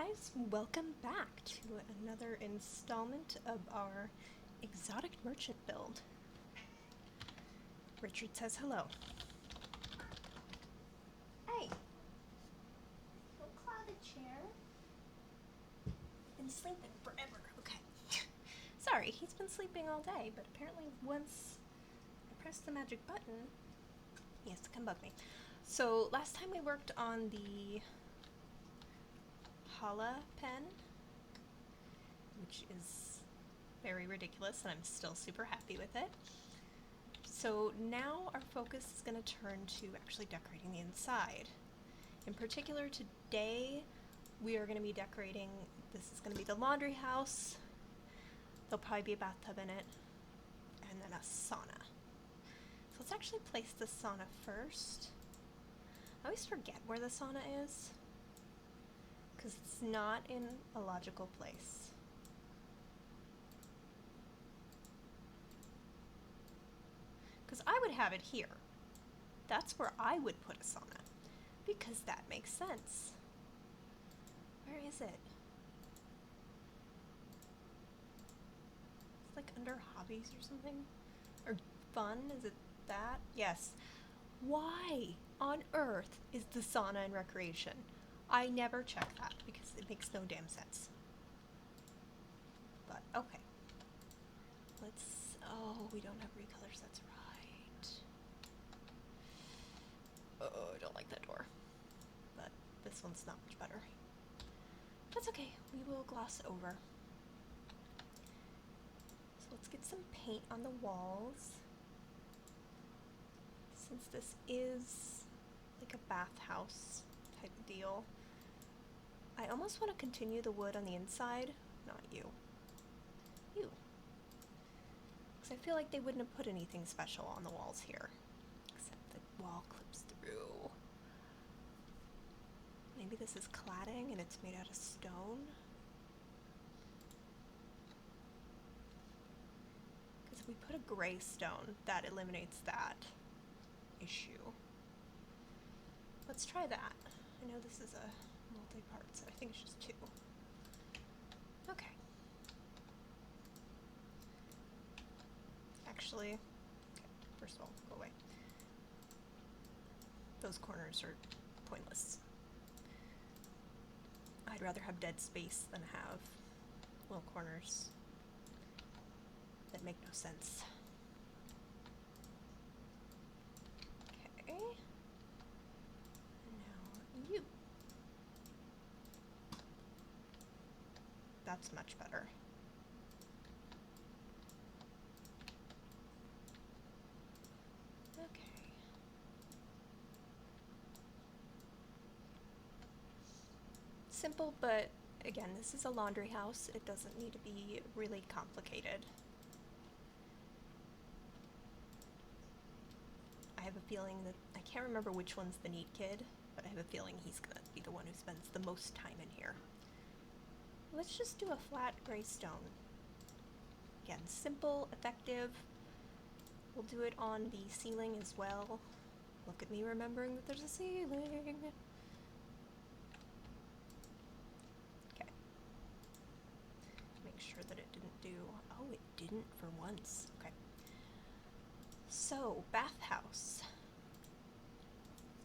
guys, welcome back to another installment of our exotic merchant build. Richard says hello. Hey, don't claw the chair. Been sleeping forever. Okay. Sorry, he's been sleeping all day, but apparently once I press the magic button, he has to come bug me. So last time we worked on the Hala pen, which is very ridiculous, and I'm still super happy with it. So now our focus is going to turn to actually decorating the inside. In particular, today we are going to be decorating, this is going to be the laundry house. There'll probably be a bathtub in it, and then a sauna. So let's actually place the sauna first. I always forget where the sauna is, because it's not in a logical place. Because I would have it here. That's where I would put a sauna, because that makes sense. Where is it? It's like under hobbies or something? Or fun? Is it that? Yes. Why on earth is the sauna in recreation? I never check that because it makes no damn sense. But okay. Let's, oh, we don't have recolors, that's right. Oh, I don't like that door. But this one's not much better. That's okay, we will gloss over. So let's get some paint on the walls. Since this is like a bathhouse type of deal, I almost want to continue the wood on the inside. Not you. You. Because I feel like they wouldn't have put anything special on the walls here. Except the wall clips through. Maybe this is cladding and it's made out of stone. Because if we put a gray stone, that eliminates that issue. Let's try that. I know this is a multi-part, so I think it's just two. Okay. Actually, okay, first of all, go away. Those corners are pointless. I'd rather have dead space than have little corners that make no sense. Okay. And now you. That's much better. Okay. Simple, but again, this is a laundry house. It doesn't need to be really complicated. I have a feeling that, I can't remember which one's the neat kid, but I have a feeling he's gonna be the one who spends the most time in here. Let's just do a flat gray stone. Again, simple, effective. We'll do it on the ceiling as well. Look at me remembering that there's a ceiling. Okay. Make sure that it didn't do, oh, it didn't for once. Okay. So, bathhouse.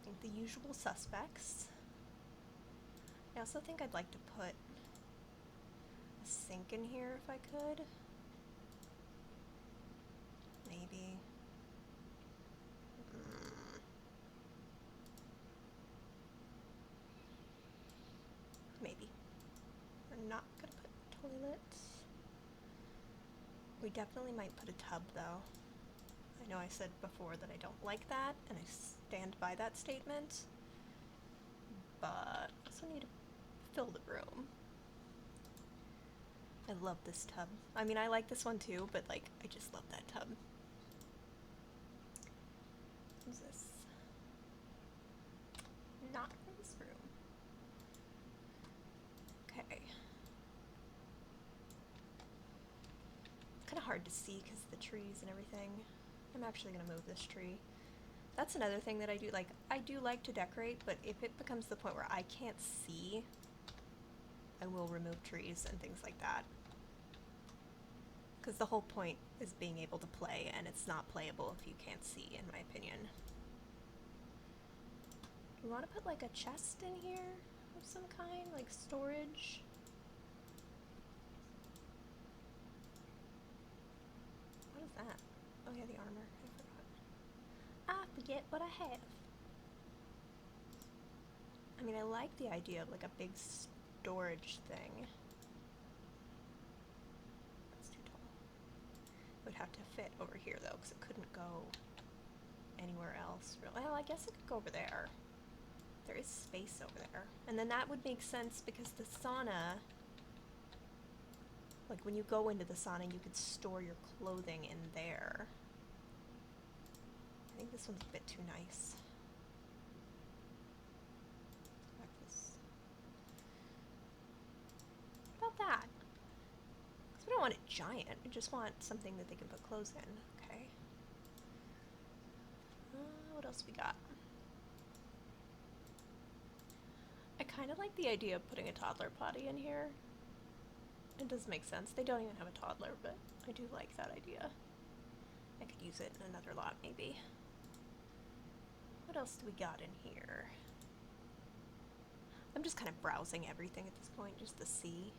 I think the usual suspects. I also think I'd like to put a sink in here if I could. Maybe. Maybe. We're not gonna put toilets. We definitely might put a tub though. I know I said before that I don't like that, and I stand by that statement. But I also need to fill the room. I love this tub. I mean, I like this one too, but like, I just love that tub. Who's this? Not from this room. Okay. It's kind of hard to see because of the trees and everything. I'm actually going to move this tree. That's another thing that I do like. I do like to decorate, but if it becomes the point where I can't see I will remove trees and things like that. Because the whole point is being able to play, and it's not playable if you can't see, in my opinion. You want to put like a chest in here of some kind, like storage? What is that? Oh yeah, the armor. I forgot. I forget what I have. I mean, I like the idea of like a big storage thing. That's too tall. It would have to fit over here though, because it couldn't go anywhere else. Well, I guess it could go over there. There is space over there. And then that would make sense because the sauna, like when you go into the sauna, you could store your clothing in there. I think this one's a bit too nice. What about that? Because we don't want it giant. We just want something that they can put clothes in. Okay. What else we got? I kind of like the idea of putting a toddler potty in here. It does make sense. They don't even have a toddler, but I do like that idea. I could use it in another lot, maybe. What else do we got in here? I'm just kind of browsing everything at this point, just to see.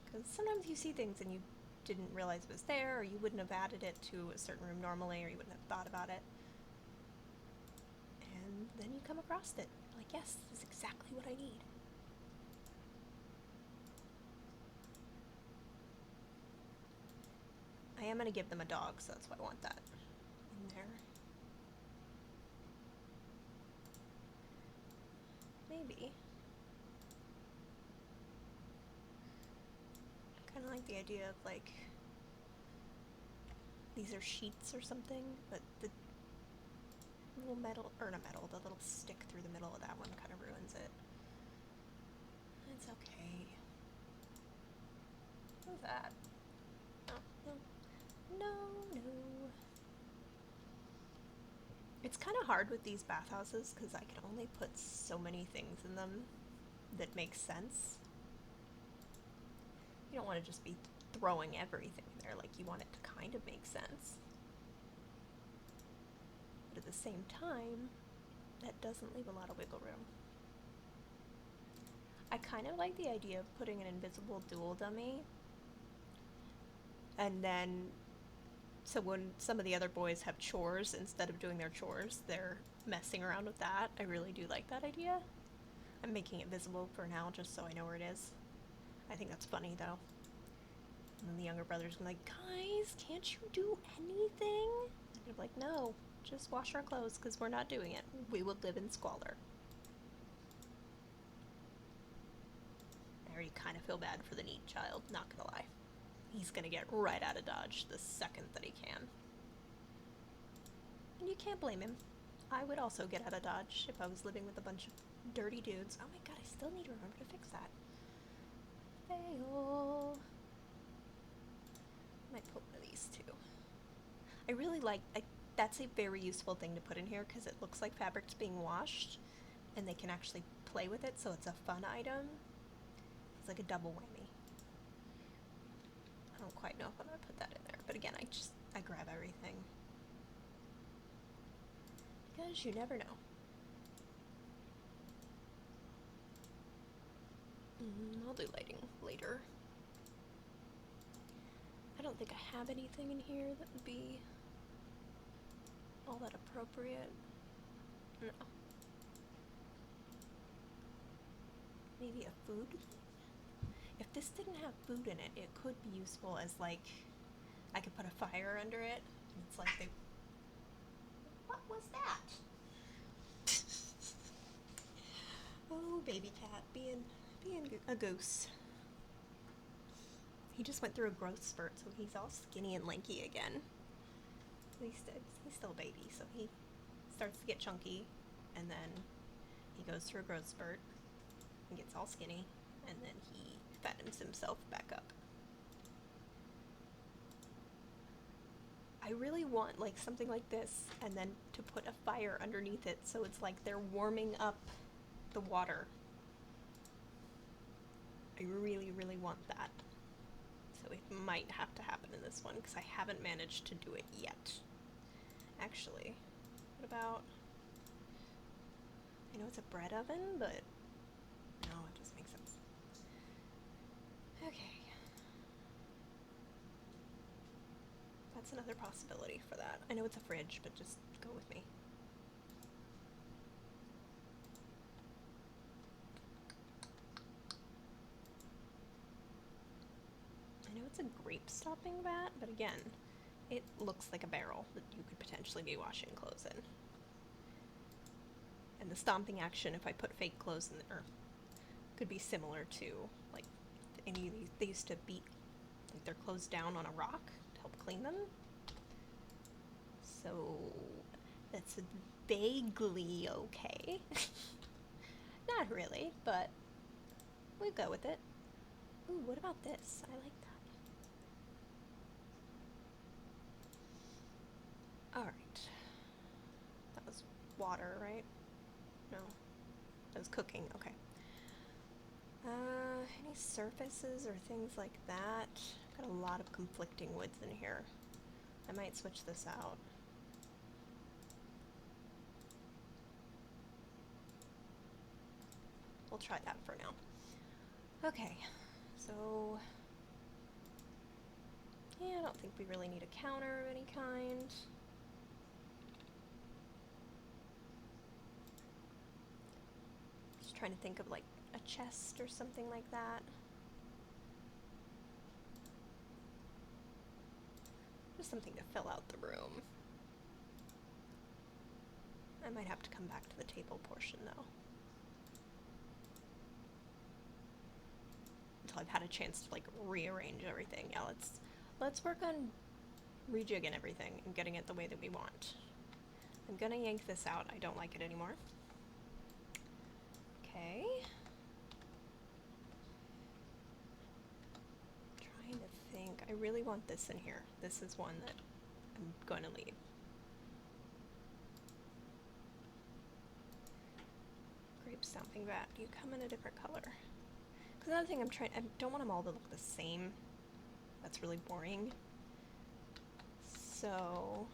Because sometimes you see things and you didn't realize it was there, or you wouldn't have added it to a certain room normally, or you wouldn't have thought about it. And then you come across it. You're like, yes, this is exactly what I need. I am going to give them a dog, so that's why I want that in there. Maybe. I kind of like the idea of like, these are sheets or something, but the little metal, or not metal, the little stick through the middle of that one kind of ruins it. It's okay. What's that? Oh, no. No, no. It's kind of hard with these bathhouses because I can only put so many things in them that make sense. You don't want to just be throwing everything there, like you want it to kind of make sense. But at the same time, that doesn't leave a lot of wiggle room. I kind of like the idea of putting an invisible dual dummy, and then so when some of the other boys have chores, instead of doing their chores, they're messing around with that. I really do like that idea. I'm making it visible for now just so I know where it is. I think that's funny though. And then the younger brother's gonna be like, guys, can't you do anything? And I'm like, no, just wash our clothes because we're not doing it. We will live in squalor. I already kind of feel bad for the neat child, not gonna lie. He's gonna get right out of Dodge the second that he can. And you can't blame him. I would also get out of Dodge if I was living with a bunch of dirty dudes. Oh my god, I still need to remember to fix that. Fail. I might put one of these too. I really like, that's a very useful thing to put in here because it looks like fabric's being washed and they can actually play with it, so it's a fun item. It's like a double whammy. I don't quite know if I'm going to put that in there, but again, I grab everything. Because you never know. I'll do lighting later. I don't think I have anything in here that would be all that appropriate. No. Maybe a food thing? If this didn't have food in it, it could be useful as like, I could put a fire under it. And it's like they... What was that? Oh, baby cat, being a goose. He just went through a growth spurt, so he's all skinny and lanky again. He's still a baby, so he starts to get chunky, and then he goes through a growth spurt and gets all skinny, and then he fattens himself back up. I really want like something like this, and then to put a fire underneath it, so it's like they're warming up the water. I really, really want that. So it might have to happen in this one, because I haven't managed to do it yet. Actually, what about... I know it's a bread oven, but no, it doesn't make sense. Okay. That's another possibility for that. I know it's a fridge, but just go with me. I know it's a grape stopping vat, but again, it looks like a barrel that you could potentially be washing clothes in. And the stomping action, if I put fake clothes in there, could be similar to, like, any of these. They used to beat like their clothes down on a rock to help clean them. So that's vaguely okay. Not really, but we go with it. Ooh, what about this? I like that. Alright. That was water, right? No. That was cooking, okay. Any surfaces or things like that? Got a lot of conflicting woods in here. I might switch this out. We'll try that for now. Okay, so... yeah, I don't think we really need a counter of any kind. Just trying to think of like a chest or something like that. Just something to fill out the room. I might have to come back to the table portion though. Until I've had a chance to like rearrange everything. Yeah, let's work on rejigging everything and getting it the way that we want. I'm gonna yank this out. I don't like it anymore. Okay. Trying to think. I really want this in here. This is one that I'm gonna leave. Grape stomping vat. You come in a different color. Because another thing I don't want them all to look the same. That's really boring. So...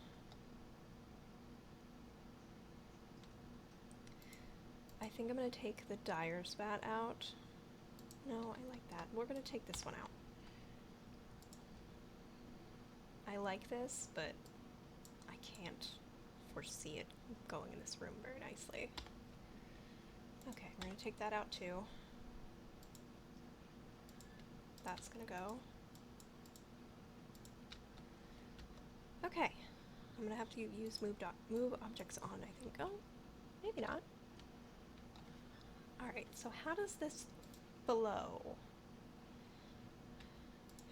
I think I'm going to take the dyer's vat out. No, I like that. We're going to take this one out. I like this, but I can't foresee it going in this room very nicely. Okay, we're going to take that out too. That's going to go. Okay, I'm going to have to use move objects on, I think. Oh, maybe not. Alright, so how does this flow?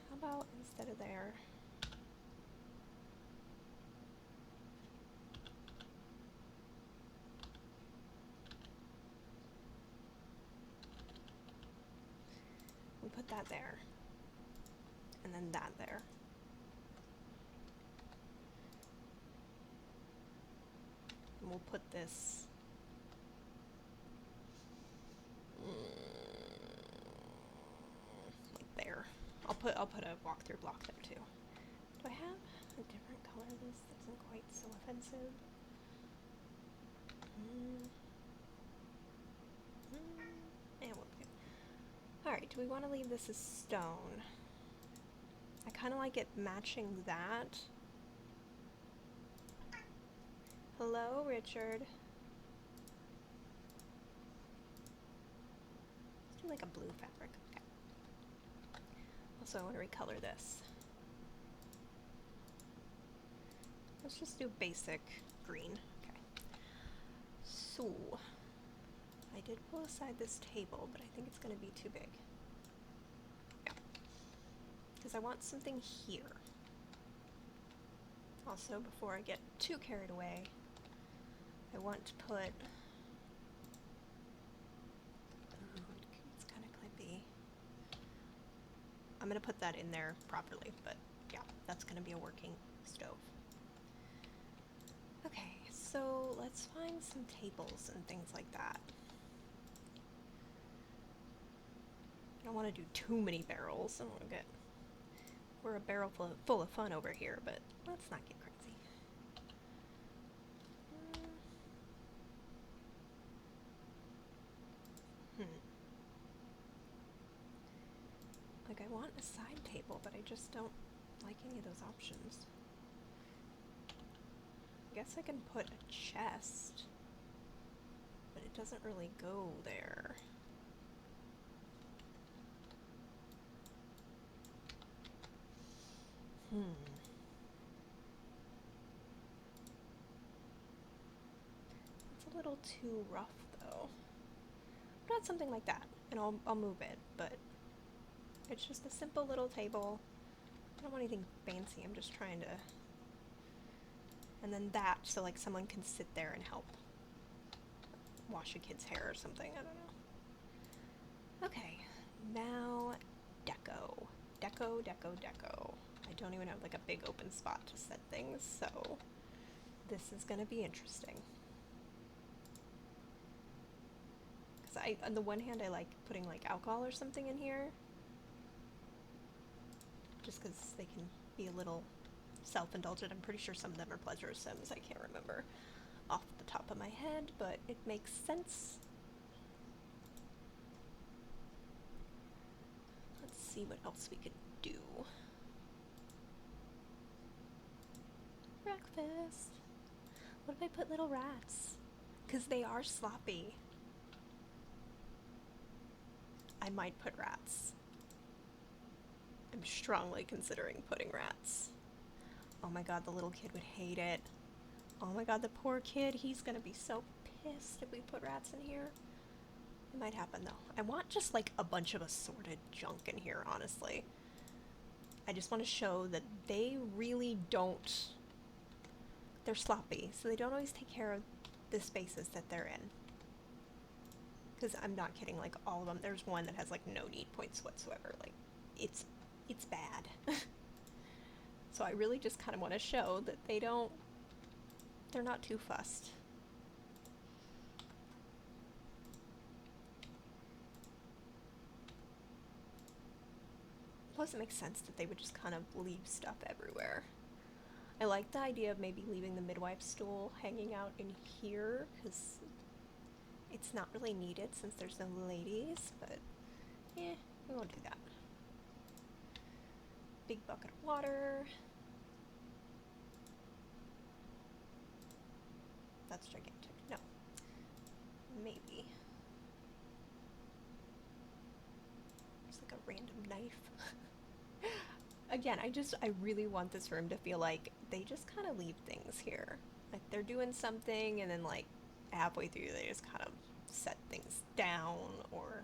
How about instead of there? We put that there. And then that there. And we'll put this like there. I'll put a walkthrough block there too. Do I have a different color this that isn't quite so offensive? Yeah, we'll do. Alright, do we want to leave this as stone? I kind of like it matching that. Hello, Richard. Let's do like a blue fabric. Okay. Also, I want to recolor this. Let's just do basic green. Okay. So, I did pull aside this table, but I think it's going to be too big. Yeah. Because I want something here. Also, before I get too carried away, I want to put... Ooh, it's kind of clippy. I'm going to put that in there properly, but yeah, that's going to be a working stove. Okay, So let's find some tables and things like that. I don't want to do too many barrels. I don't want to get... We're a barrel full of fun over here, but let's not get crazy. Like, I want a side table, but I just don't like any of those options. I guess I can put a chest, but it doesn't really go there. It's a little too rough, though. Not something like that, and I'll move it, but it's just a simple little table. I don't want anything fancy, I'm just trying to... And then that, so like someone can sit there and help wash a kid's hair or something, I don't know. Okay, now deco. Deco, deco, deco. I don't even have like a big open spot to set things, so this is gonna be interesting. Because on the one hand, I like putting like alcohol or something in here, just because they can be a little self-indulgent. I'm pretty sure some of them are pleasure sims. I can't remember off the top of my head, but it makes sense. Let's see what else we could do. Breakfast. What if I put little rats? Because they are sloppy. I might put rats. I'm strongly considering putting rats. Oh my god, the little kid would hate it. Oh my god, the poor kid, he's gonna be so pissed if we put rats in here. It might happen though. I want just like a bunch of assorted junk in here, honestly. I just want to show that they really don't... They're sloppy, so they don't always take care of the spaces that they're in. Because I'm not kidding, like all of them, there's one that has like no need points whatsoever. Like, it's bad. So I really just kind of want to show that they're not too fussed. Plus it makes sense that they would just kind of leave stuff everywhere. I like the idea of maybe leaving the midwife stool hanging out in here, because it's not really needed since there's no ladies, but we won't do that. Big bucket of water. That's gigantic. No. Maybe. There's like a random knife. Again, I really want this room to feel like they just kind of leave things here. Like they're doing something and then like halfway through they just kind of set things down or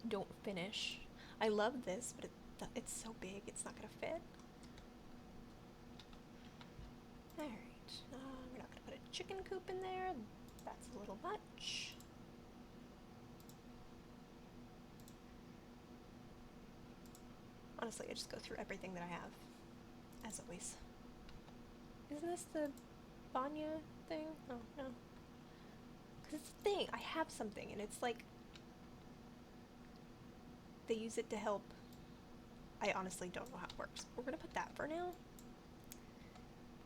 don't finish. I love this, but it's so big it's not gonna fit. Alright, we're not gonna put a chicken coop in there. That's a little much. Honestly, I just go through everything that I have, as always. Isn't this the Banya thing? Oh, no. Because it's a thing. I have something, and it's like... They use it to help. I honestly don't know how it works. We're gonna put that for now.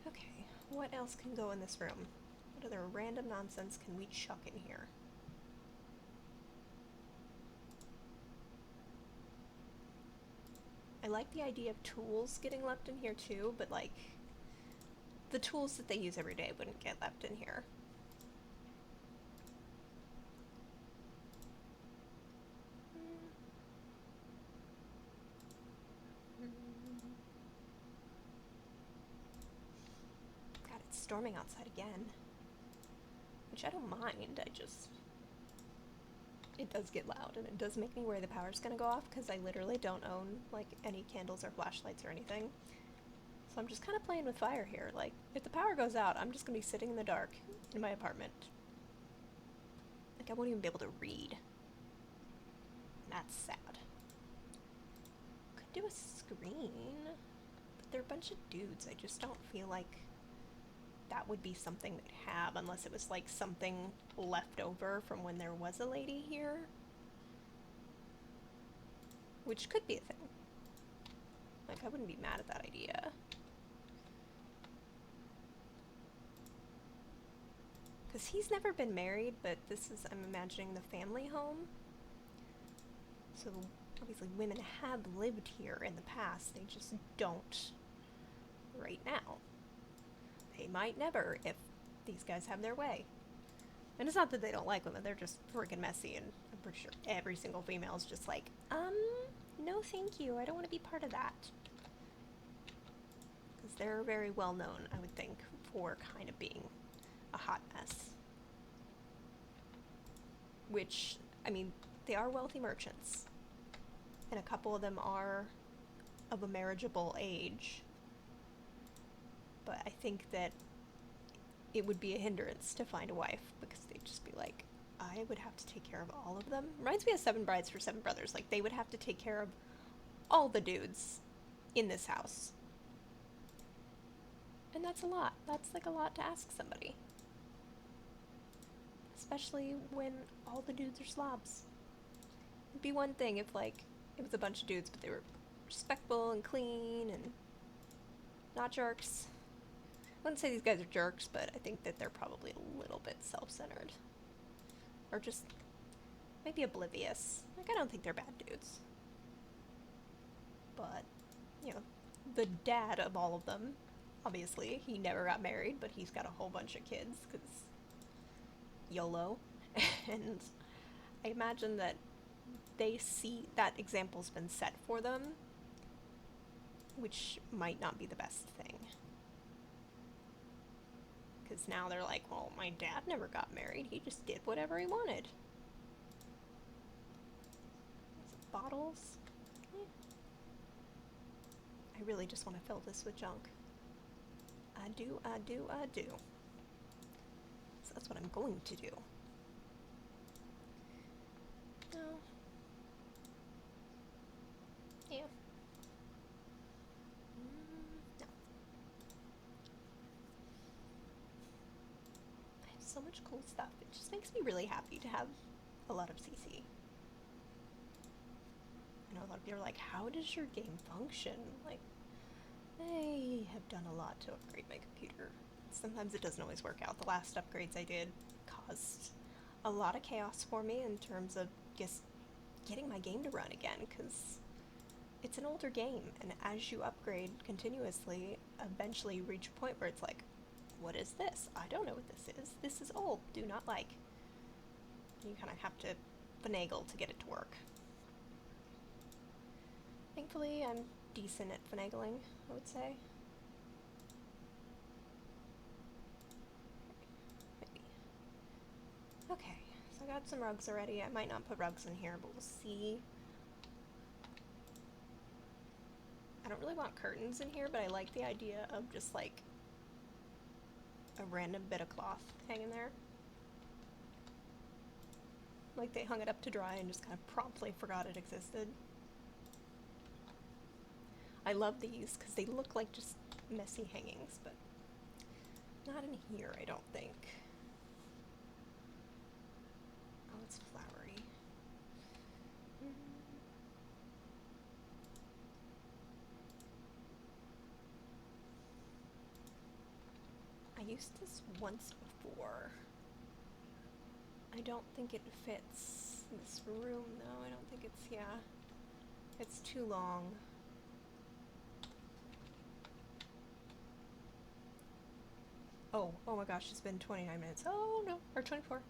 Okay, what else can go in this room? What other random nonsense can we chuck in here? I like the idea of tools getting left in here too, but like, the tools that they use every day wouldn't get left in here. God, it's storming outside again. Which I don't mind, it does get loud, and it does make me worry the power's gonna go off, because I literally don't own, like, any candles or flashlights or anything. So I'm just kind of playing with fire here. Like, if the power goes out, I'm just gonna be sitting in the dark in my apartment. Like, I won't even be able to read. And that's sad. Could do a screen, but they're a bunch of dudes. I just don't feel like that would be something they'd have, unless it was like something left over from when there was a lady here. Which could be a thing. Like, I wouldn't be mad at that idea. Because he's never been married, but this is, I'm imagining, the family home. So, obviously, women have lived here in the past. They just don't right now. They might never if these guys have their way. And it's not that they don't like women, they're just freaking messy, and I'm pretty sure every single female is just like, no thank you, I don't want to be part of that. Because they're very well known, I would think, for kind of being a hot mess. Which, I mean, they are wealthy merchants. And a couple of them are of a marriageable age. But I think that it would be a hindrance to find a wife, because they'd just be like, I would have to take care of all of them. Reminds me of Seven Brides for Seven Brothers. Like, they would have to take care of all the dudes in this house. And that's a lot. That's like a lot to ask somebody. Especially when all the dudes are slobs. It'd be one thing if, like, it was a bunch of dudes, but they were respectful and clean and not jerks. I wouldn't say these guys are jerks, but I think that they're probably a little bit self-centered. Or just maybe oblivious. Like, I don't think they're bad dudes. But, you know, the dad of all of them, obviously, he never got married, but he's got a whole bunch of kids, because YOLO. And I imagine that they see that example's been set for them, which might not be the best thing. Because now they're like, well, my dad never got married. He just did whatever he wanted. Bottles? I really just want to fill this with junk. I do. So that's what I'm going to do. No. Yeah. No. I have so much cool stuff. It just makes me really happy to have a lot of CC. I know a lot of people are like, how does your game function? Like, I have done a lot to upgrade my computer. Sometimes it doesn't always work out. The last upgrades I did caused a lot of chaos for me in terms of just getting my game to run again, because it's an older game, and as you upgrade continuously, eventually you reach a point where it's like, what is this? I don't know what this is. This is old. Do not like. You kind of have to finagle to get it to work. Thankfully, I'm decent at finagling, I would say. Maybe. Okay, so I got some rugs already. I might not put rugs in here, but we'll see. I don't really want curtains in here, but I like the idea of just like a random bit of cloth hanging there. Like they hung it up to dry and just kind of promptly forgot it existed. I love these because they look like just messy hangings, but not in here, I don't think. Oh, it's flowery. I used this once before. I don't think it fits this room, though. I don't think it's, yeah. It's too long. Oh my gosh, it's been 29 minutes. Oh no, or 24.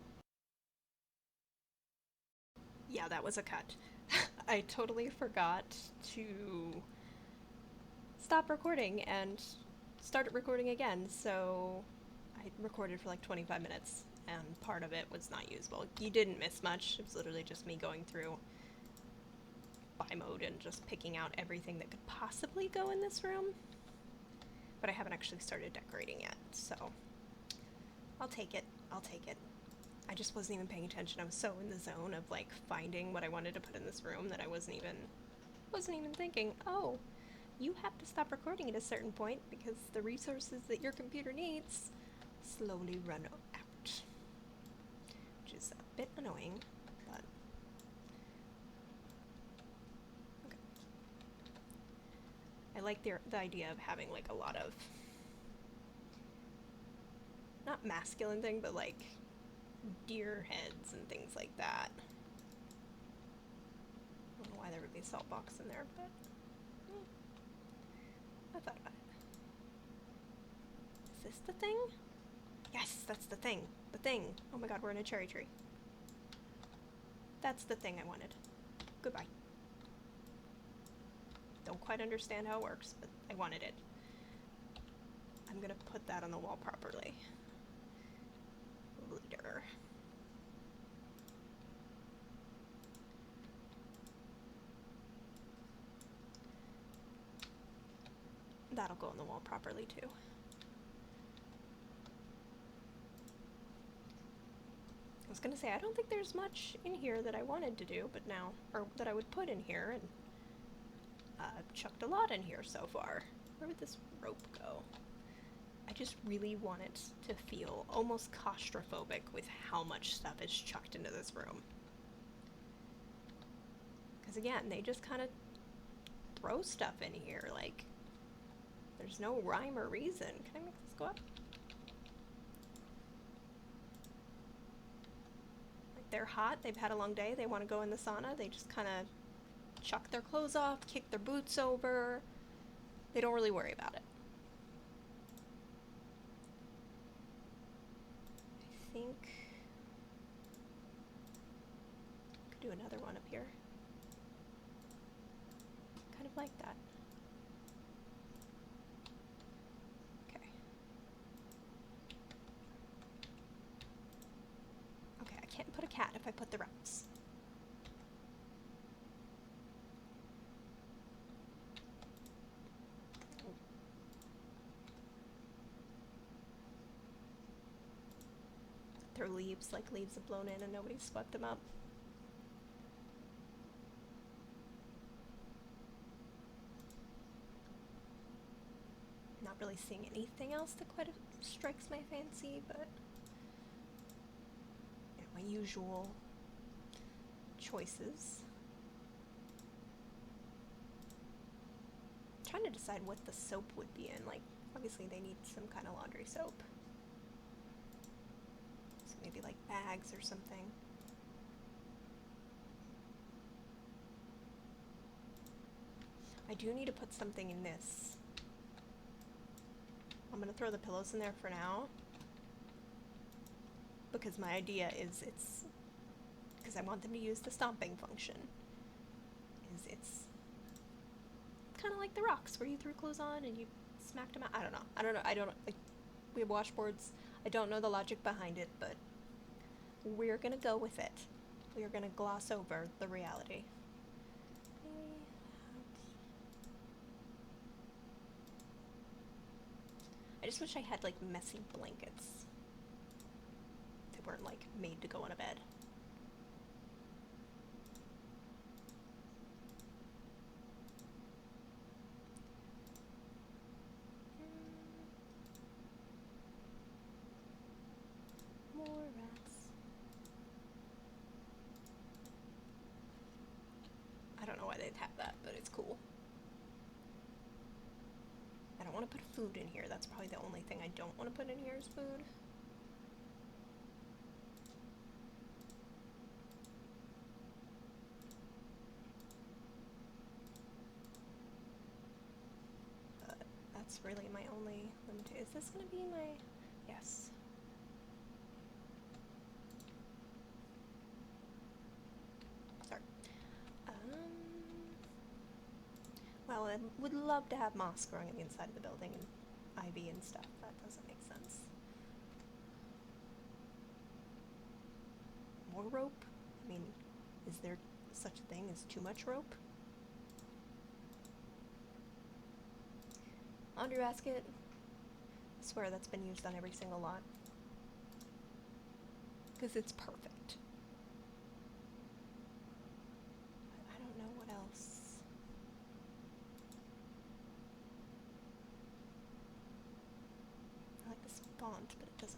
Yeah, that was a cut. I totally forgot to stop recording and start recording again, so I recorded for like 25 minutes, and part of it was not usable. You didn't miss much. It was literally just me going through buy mode and just picking out everything that could possibly go in this room. But I haven't actually started decorating yet, so I'll take it. I just wasn't even paying attention. I was so in the zone of like finding what I wanted to put in this room that I wasn't even thinking, oh, you have to stop recording at a certain point because the resources that your computer needs slowly run out, which is a bit annoying, but okay. I like the idea of having like a lot of, not masculine thing, but like deer heads and things like that. I don't know why there would be a salt box in there, but I thought about it. Is this the thing? Yes, that's the thing. The thing. Oh my god, we're in a cherry tree. That's the thing I wanted. Goodbye. Don't quite understand how it works, but I wanted it. I'm gonna put that on the wall properly. Later. That'll go on the wall properly too. I was gonna say, I don't think there's much in here that I wanted to do, but now, or that I would put in here, and I've chucked a lot in here so far. Where would this rope go? I just really want it to feel almost claustrophobic with how much stuff is chucked into this room. Because again, they just kind of throw stuff in here, like, there's no rhyme or reason. Can I make this go up? Like, they're hot, they've had a long day, they want to go in the sauna, they just kind of chuck their clothes off, kick their boots over. They don't really worry about it. I think I could do another one up here. Kind of like that. Okay. Okay, I can't put a cat if I put the rats. Throw leaves, like leaves have blown in and nobody's swept them up. Not really seeing anything else that quite strikes my fancy, but you know, my usual choices. I'm trying to decide what the soap would be in. Like, obviously they need some kind of laundry soap. So maybe like bags or something. I do need to put something in this. I'm gonna throw the pillows in there for now, because my idea is it's, because I want them to use the stomping function, is it's kind of like the rocks where you threw clothes on and you smacked them out. I don't know, like, we have washboards. I don't know the logic behind it, but we're gonna go with it. We are gonna gloss over the reality. I just wish I had like messy blankets that weren't like made to go on a bed. More rats. I don't know why they'd have that, but it's cool. I don't want to put food in here. That's probably the only thing I don't want to put in here is food. But that's really my only limit. Is this going to be my... Yes. Sorry. Well, I would love to have moss growing on the inside of the building and ivy and stuff. That doesn't make sense. More rope? I mean, is there such a thing as too much rope? Laundry basket. I swear that's been used on every single lot. Because it's perfect. But I don't know what else. I like this font, but it doesn't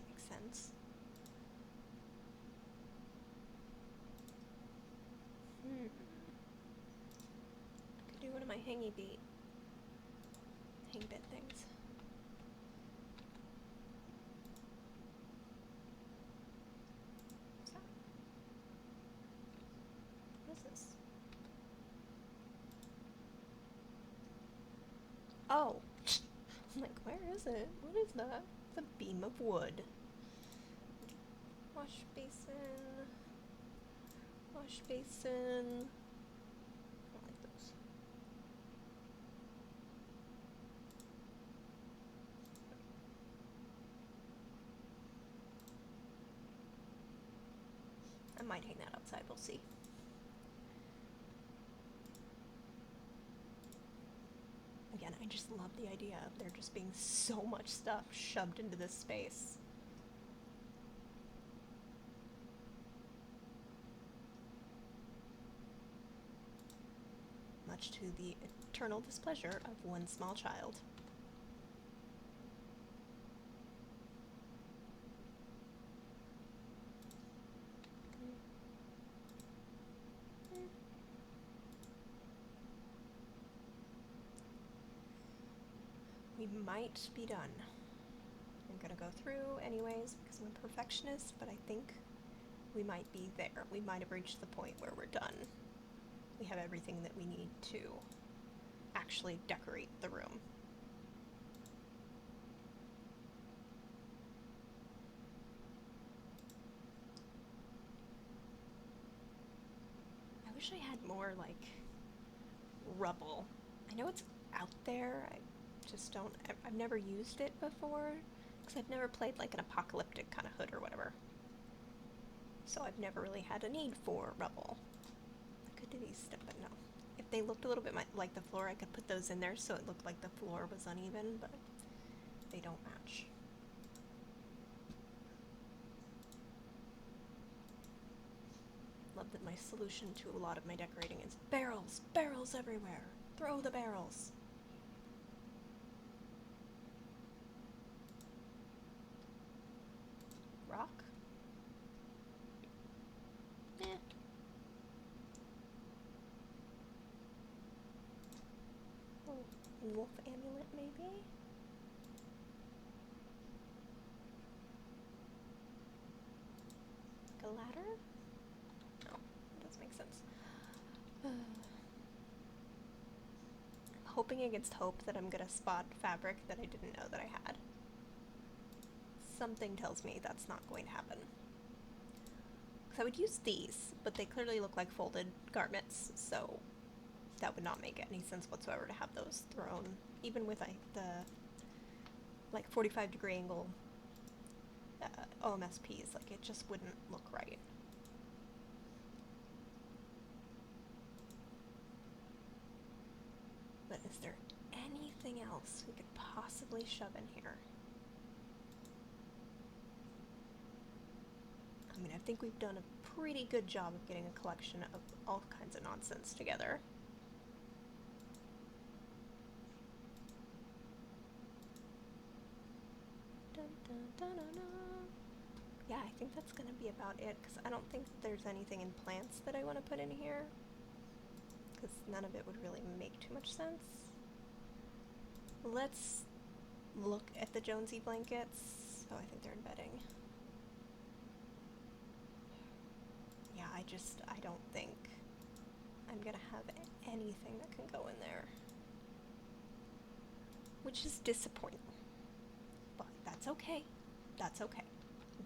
my hang bit things. What's that? What is this? Oh! I'm like, where is it? What is that? It's a beam of wood. Wash basin. Wash basin. I don't like those. I might hang that outside, we'll see. Again, I just love the idea of there just being so much stuff shoved into this space. Much to the eternal displeasure of one small child. We might be done. I'm gonna go through anyways because I'm a perfectionist, but I think we might be there. We might have reached the point where we're done. We have everything that we need to actually decorate the room. I wish I had more, like, rubble. I know it's out there, I just don't, I've never used it before, because I've never played, like, an apocalyptic kind of hood or whatever. So I've never really had a need for rubble. I could do these stuff, but no. If they looked a little bit like the floor, I could put those in there so it looked like the floor was uneven, but they don't match. Love that my solution to a lot of my decorating is barrels! Barrels everywhere! Throw the barrels! Rock? Eh. Oh, wolf amulet maybe? Like a ladder? No, that doesn't make sense. I'm hoping against hope that I'm gonna spot fabric that I didn't know that I had. Something tells me that's not going to happen. Because I would use these, but they clearly look like folded garments, so that would not make any sense whatsoever to have those thrown, even with the 45-degree angle OMSPs. Like, it just wouldn't look right. But is there anything else we could possibly shove in here? I mean, I think we've done a pretty good job of getting a collection of all kinds of nonsense together. Dun, dun, dun, dun, dun. Yeah, I think that's gonna be about it, because I don't think there's anything in plants that I want to put in here, because none of it would really make too much sense. Let's look at the Jonesy blankets. Oh, I think they're in bedding. Yeah, I don't think I'm gonna have anything that can go in there, which is disappointing, but that's okay. That's okay.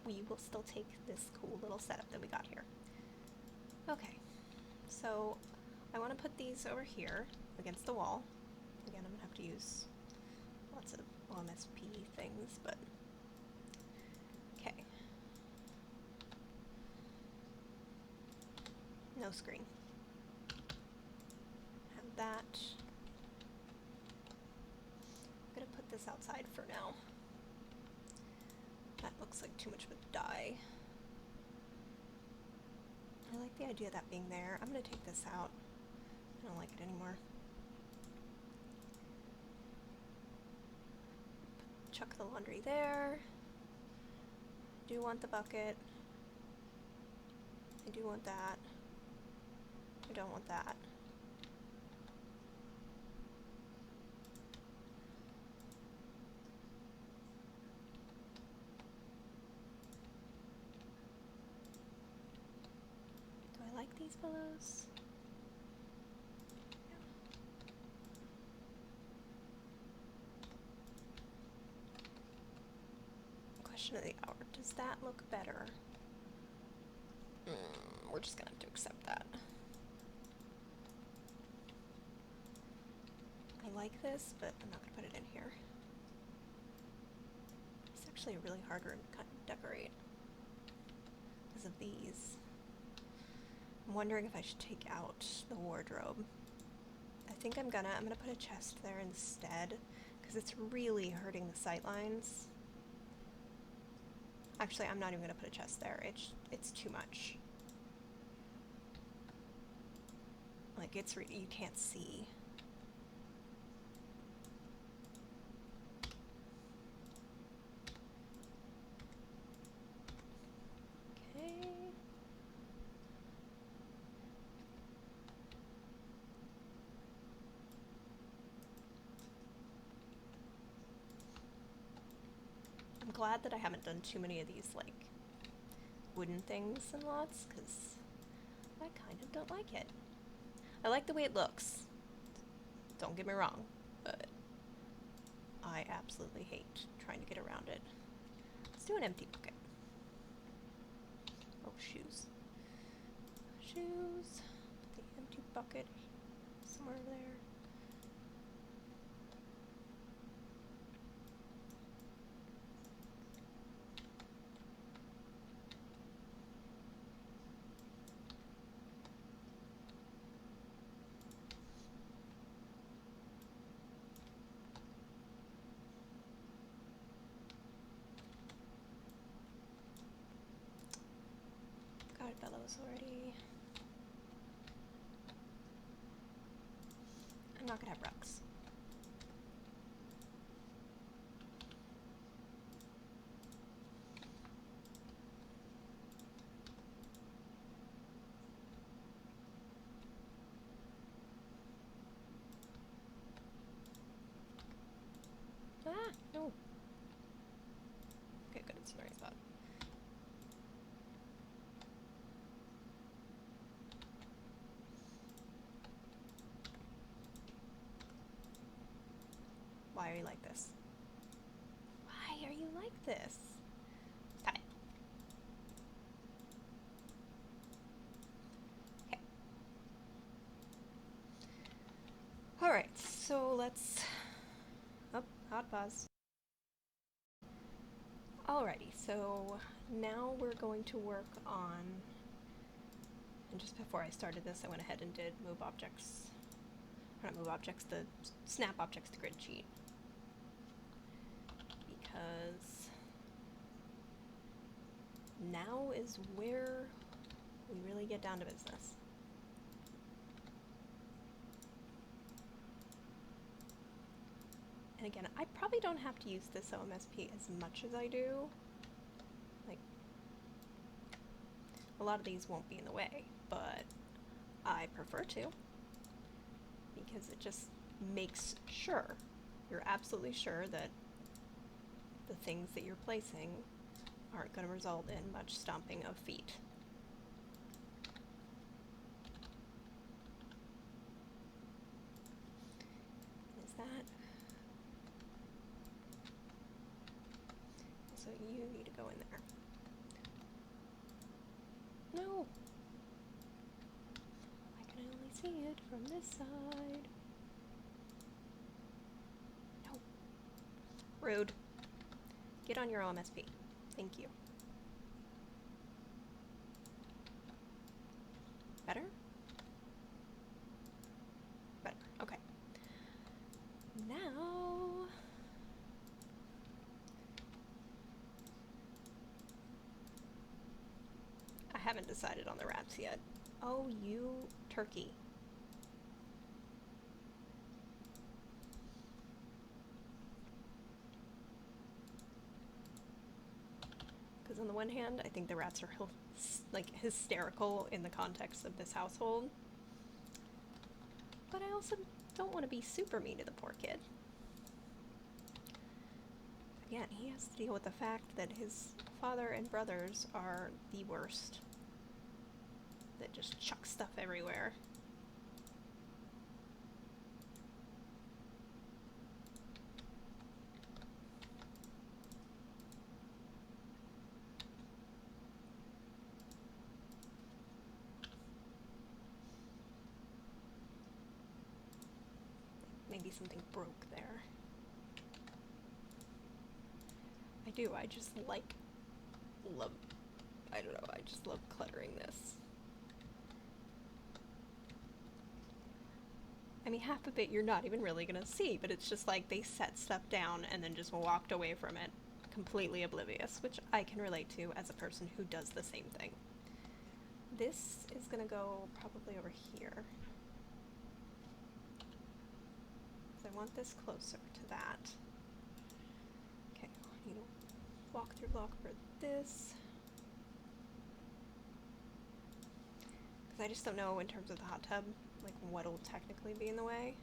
We will still take this cool little setup that we got here. Okay, so I want to put these over here against the wall. Again, I'm gonna have to use lots of OMSP things, but okay. No screen. Have that. I'm gonna put this outside for now. That looks like too much of a dye. I like the idea of that being there. I'm gonna take this out. I don't like it anymore. Chuck the laundry there. I do want the bucket. I do want that. I don't want that. like these pillows. Yeah. Question of the hour. Does that look better? We're just gonna have to accept that. I like this, but I'm not gonna put it in here. It's actually a really hard room to decorate because of these. I'm wondering if I should take out the wardrobe. I think I'm gonna put a chest there instead because it's really hurting the sight lines. Actually, I'm not even gonna put a chest there. It's too much. Like you can't see. Okay. I'm glad that I haven't done too many of these like wooden things in lots because I kind of don't like it. I like the way it looks. Don't get me wrong, but I absolutely hate trying to get around it. Let's do an empty bucket. Oh, shoes. Shoes. The empty bucket somewhere there. Got bellows already. I'm not gonna have rugs. Ah, no. Okay, good, it's the right spot. Why are you like this? Why are you like this? Stop it. Okay. Alright, so let's... Oh, hot pause. Alrighty, so now we're going to work on... And just before I started this, I went ahead and did move objects. Or not move objects, the snap objects to grid sheet. Because now is where we really get down to business. And again, I probably don't have to use this OMSP as much as I do. Like, a lot of these won't be in the way, but I prefer to. Because it just makes sure, you're absolutely sure that the things that you're placing aren't going to result in much stomping of feet. Is that? So you need to go in there. No! I can only see it from this side. No. Rude. Get on your OMSP. Thank you. Better? Better. Okay. Now... I haven't decided on the wraps yet. Oh, you turkey. Because on the one hand, I think the rats are like hysterical in the context of this household. But I also don't want to be super mean to the poor kid. Again, he has to deal with the fact that his father and brothers are the worst that just chucks stuff everywhere. Maybe something broke there. I do, I just love, I don't know, I just love cluttering this. I mean, half of it you're not even really gonna see, but it's just like they set stuff down and then just walked away from it, completely oblivious, which I can relate to as a person who does the same thing. This is gonna go probably over here. I want this closer to that. Okay, you know, walk through block for this. Because I just don't know in terms of the hot tub, like what'll technically be in the way.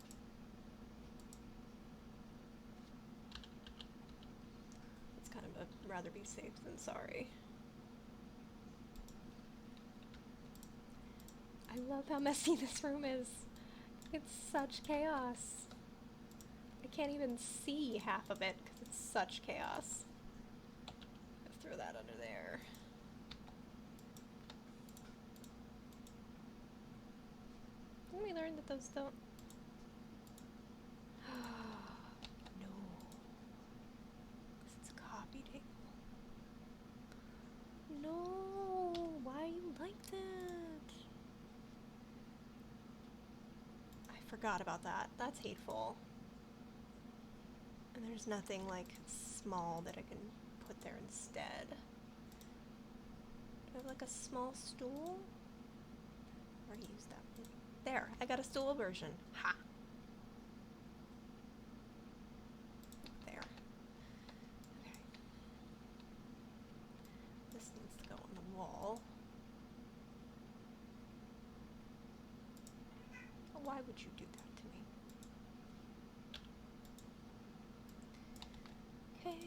It's kind of a rather be safe than sorry. I love how messy this room is. It's such chaos. I can't even see half of it because it's such chaos. Let's throw that under there. Didn't we learn that those don't... No. Because it's a coffee table. No! Why you like that? I forgot about that. That's hateful. And there's nothing like small that I can put there instead. Do I have like a small stool? I already used that one. There, I got a stool version. Ha! There. Okay. This needs to go on the wall. Why would you do that to me? Okay,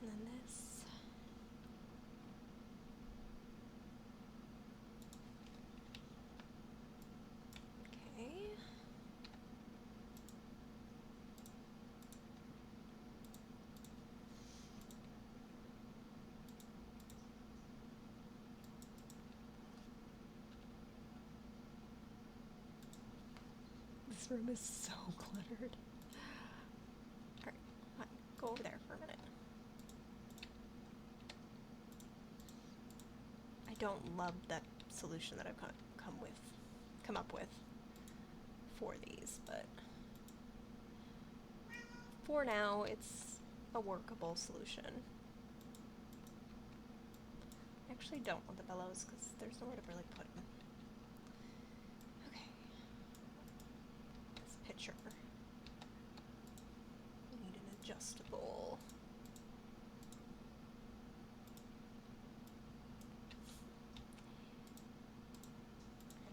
and then this. Okay. This room is so cluttered. Alright, fine. Go over there for a minute. I don't love that solution that I've come up with for these, but for now it's a workable solution. I actually don't want the bellows because there's nowhere to really put them. Okay. This pitcher. We need an adjustable.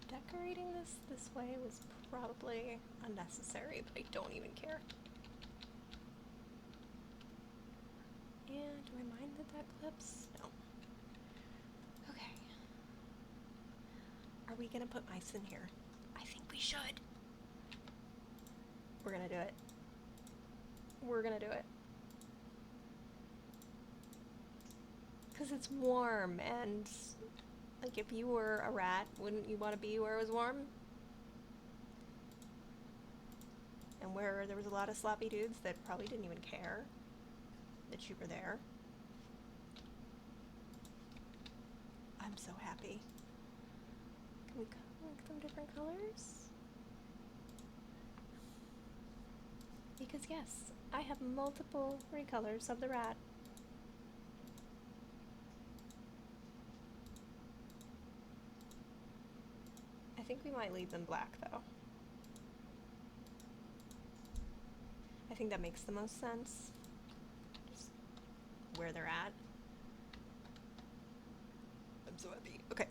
Decorating this way was probably unnecessary, but I don't even care. And do I mind that clips? No. Okay. Are we gonna put mice in here? I think we should. We're gonna do it. We're gonna do it. Because it's warm, and like if you were a rat, wouldn't you want to be where it was warm? And where there was a lot of sloppy dudes that probably didn't even care that you were there. I'm so happy. Can we make them different colors? Because yes, I have multiple recolors of the rat. I think we might leave them black though. I think that makes the most sense. Just where they're at. I'm so happy. Okay.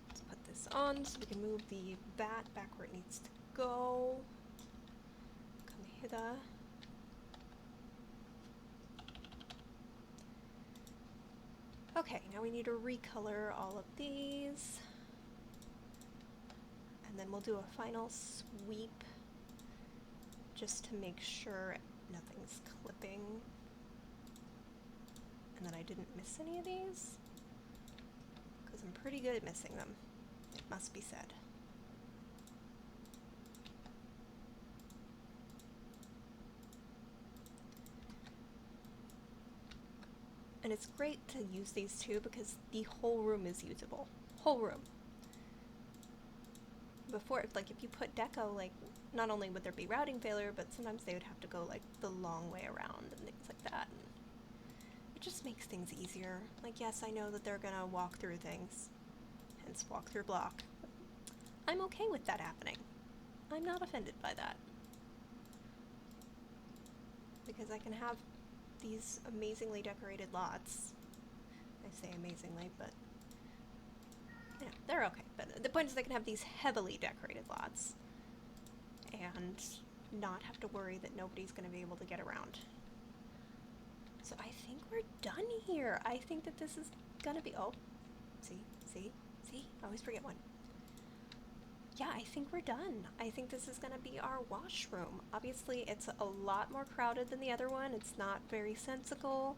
Let's put this on so we can move the bat back where it needs to go. Come hither. Okay, now we need to recolor all of these. And then we'll do a final sweep just to make sure nothing's clipping. And that I didn't miss any of these. Because I'm pretty good at missing them, it must be said. And it's great to use these too because the whole room is usable. Whole room. Before, like if you put deco, like not only would there be routing failure, but sometimes they would have to go like the long way around and things like that. And it just makes things easier. Like yes, I know that they're gonna walk through things, hence walk through block. I'm okay with that happening. I'm not offended by that. Because I can have these amazingly decorated lots. I say amazingly, but you know, they're okay. But the point is they can have these heavily decorated lots and not have to worry that nobody's going to be able to get around. So I think we're done here. I think that this is going to be... Oh, see? I always forget one. Yeah, I think we're done. I think this is going to be our washroom. Obviously, it's a lot more crowded than the other one. It's not very sensical.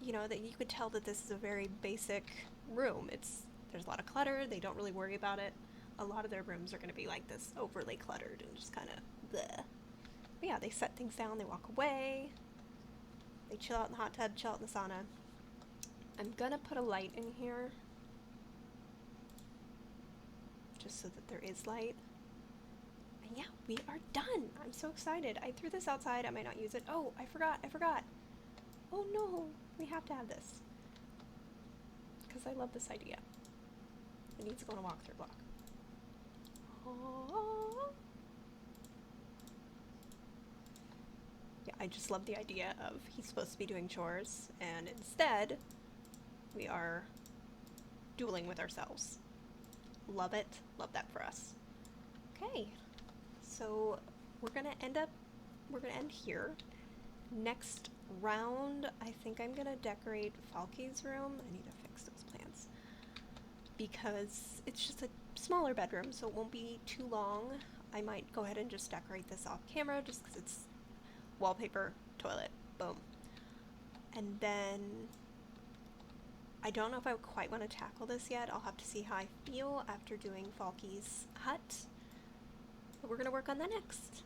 You know, that you could tell that this is a very basic room. There's a lot of clutter. They don't really worry about it. A lot of their rooms are going to be like this, overly cluttered and just kind of bleh. But yeah, they set things down. They walk away. They chill out in the hot tub, chill out in the sauna. I'm going to put a light in here, just so that there is light. And yeah, we are done. I'm so excited. I threw this outside. I might not use it. Oh, I forgot. Oh no, we have to have this. Because I love this idea. It needs to go on a walkthrough block. Oh. Yeah, I just love the idea of he's supposed to be doing chores, and instead, we are dueling with ourselves. Love it. Love that for us. Okay, so we're gonna end here. Next round, I think I'm gonna decorate Falky's room. I need to fix those plants because it's just a smaller bedroom, so it won't be too long. I might go ahead and just decorate this off camera just because it's wallpaper, toilet, boom. And then I don't know if I quite want to tackle this yet. I'll have to see how I feel after doing Falky's hut. But we're going to work on that next.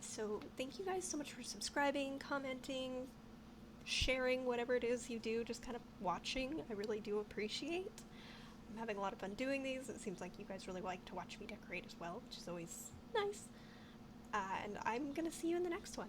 So thank you guys so much for subscribing, commenting, sharing whatever it is you do, just kind of watching. I really do appreciate. I'm having a lot of fun doing these. It seems like you guys really like to watch me decorate as well, which is always nice. And I'm going to see you in the next one.